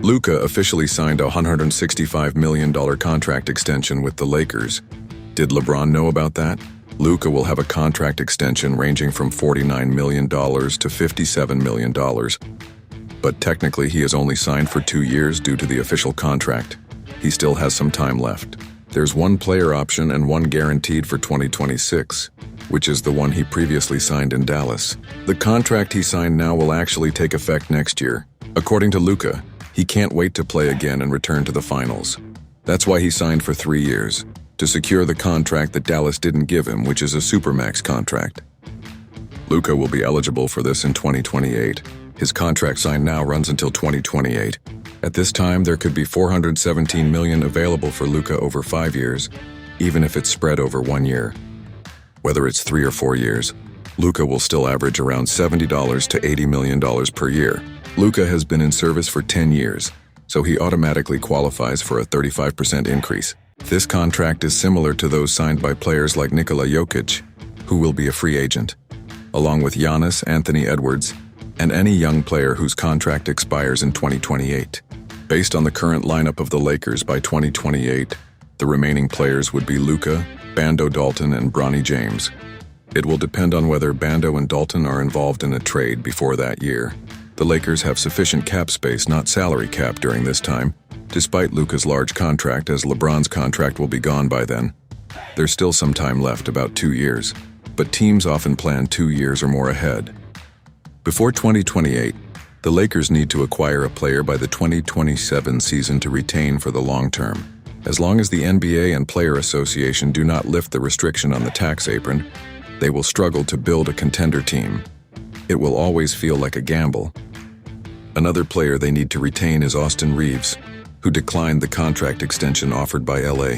Luka officially signed a $165 million contract extension with the Lakers. Did LeBron know about that? Luka will have a contract extension ranging from $49 million to $57 million. But technically he has only signed for 2 years due to the official contract. He still has some time left. There's one player option and one guaranteed for 2026, which is the one he previously signed in Dallas. The contract he signed now will actually take effect next year. According to Luka, he can't wait to play again and return to the finals. That's why he signed for 3 years, to secure the contract that Dallas didn't give him, which is a supermax contract. Luka will be eligible for this in 2028. His contract signed now runs until 2028. At this time, there could be $417 million available for Luka over 5 years, even if it's spread over 1 year. Whether it's 3 or 4 years, Luka will still average around $70 to $80 million per year. Luka has been in service for 10 years, so he automatically qualifies for a 35% increase. This contract is similar to those signed by players like Nikola Jokic, who will be a free agent, along with Giannis, Anthony Edwards, and any young player whose contract expires in 2028. Based on the current lineup of the Lakers by 2028, the remaining players would be Luka, Bando Dalton, and Bronny James. It will depend on whether Bando and Dalton are involved in a trade before that year. The Lakers have sufficient cap space, not salary cap, during this time, despite Luka's large contract, as LeBron's contract will be gone by then. There's still some time left, about 2 years, but teams often plan 2 years or more ahead. Before 2028, the Lakers need to acquire a player by the 2027 season to retain for the long term. As long as the NBA and Player Association do not lift the restriction on the tax apron, they will struggle to build a contender team. It will always feel like a gamble. Another player they need to retain is Austin Reeves, who declined the contract extension offered by LA.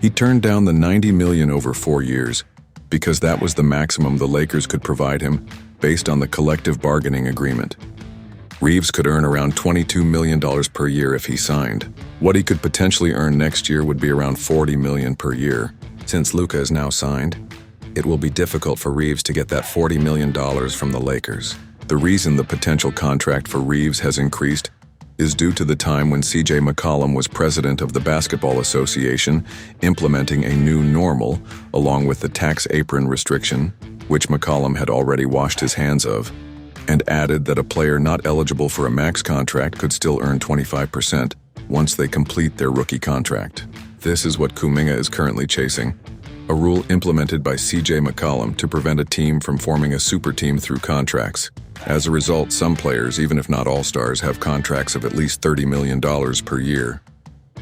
He turned down the $90 million over 4 years because that was the maximum the Lakers could provide him based on the collective bargaining agreement. Reeves could earn around $22 million per year if he signed. What he could potentially earn next year would be around $40 million per year. Since Luka is now signed, it will be difficult for Reeves to get that $40 million from the Lakers. The reason the potential contract for Reeves has increased is due to the time when CJ McCollum was president of the Basketball Association, implementing a new normal along with the tax apron restriction, which McCollum had already washed his hands of, and added that a player not eligible for a max contract could still earn 25% once they complete their rookie contract. This is what Kuminga is currently chasing, a rule implemented by CJ McCollum to prevent a team from forming a super team through contracts. As a result, some players, even if not all-stars, have contracts of at least $30 million per year.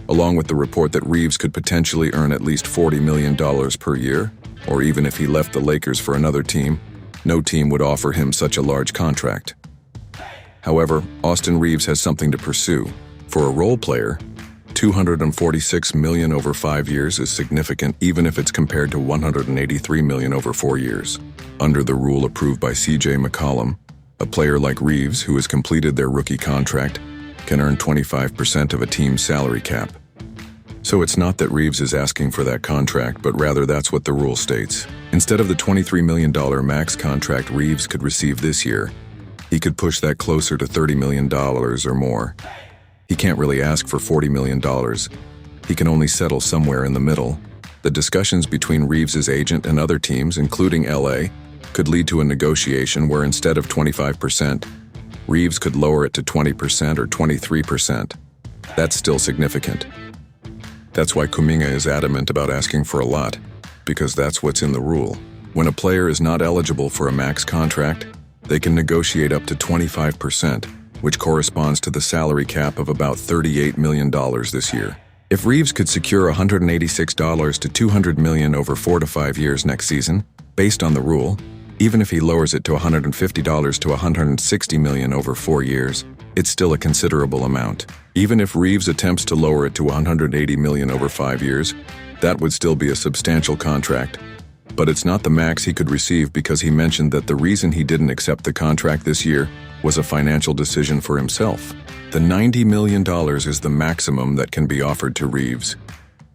Along with the report that Reeves could potentially earn at least $40 million per year, or even if he left the Lakers for another team, no team would offer him such a large contract. However, Austin Reeves has something to pursue. For a role player, $246 million over 5 years is significant, even if it's compared to $183 million over 4 years. Under the rule approved by CJ McCollum, a player like Reeves, who has completed their rookie contract, can earn 25% of a team's salary cap. So it's not that Reeves is asking for that contract, but rather that's what the rule states. Instead of the $23 million max contract Reeves could receive this year, he could push that closer to $30 million or more. He can't really ask for $40 million. He can only settle somewhere in the middle. The discussions between Reeves' agent and other teams, including LA, could lead to a negotiation where instead of 25%, Reeves could lower it to 20% or 23%. That's still significant. That's why Kuminga is adamant about asking for a lot, because that's what's in the rule. When a player is not eligible for a max contract, they can negotiate up to 25%, which corresponds to the salary cap of about $38 million this year. If Reeves could secure $186 to $200 million over 4 to 5 years next season, based on the rule, even if he lowers it to $150 to $160 million over 4 years, it's still a considerable amount. Even if Reeves attempts to lower it to $180 million over 5 years, that would still be a substantial contract. But it's not the max he could receive, because he mentioned that the reason he didn't accept the contract this year was a financial decision for himself. The $90 million is the maximum that can be offered to Reeves,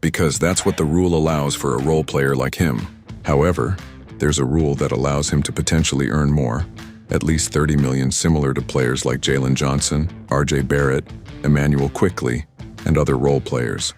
because that's what the rule allows for a role player like him. However, there's a rule that allows him to potentially earn more, at least $30 million, similar to players like Jalen Johnson, RJ Barrett, Emmanuel quickly, and other role players.